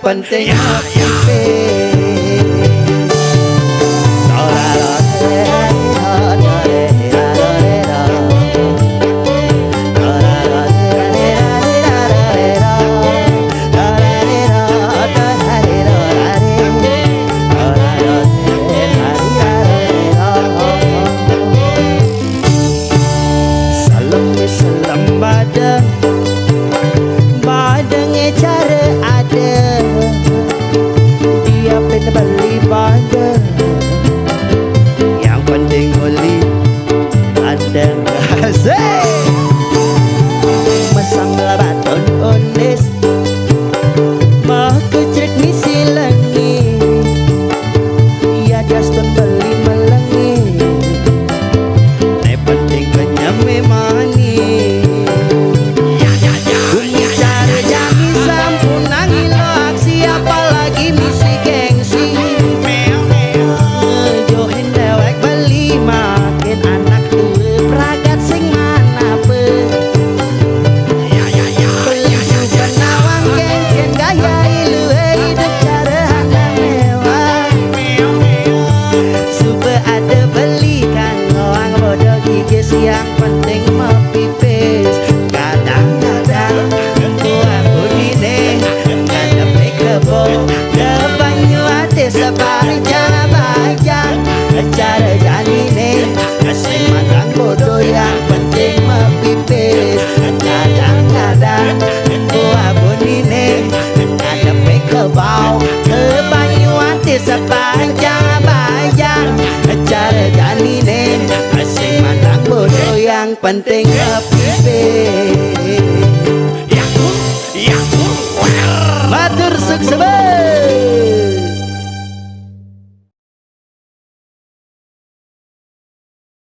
penting badangnya cara ada dia pengen beli badang yang penting beli ada asik masang baton ones mah kecret misi lengi ya daston beli melengi yang penting kenyame mani yang penting mepipis kadang-kadang aku dine ada kebo depannya hati sebahagia bahagia cara janine asing matang bodoh yang penting mepipis kadang-kadang aku dine ada kebo depannya hati sebahagia bahagia cara janine asing matang bodoh yang penting kepipis matur sukses.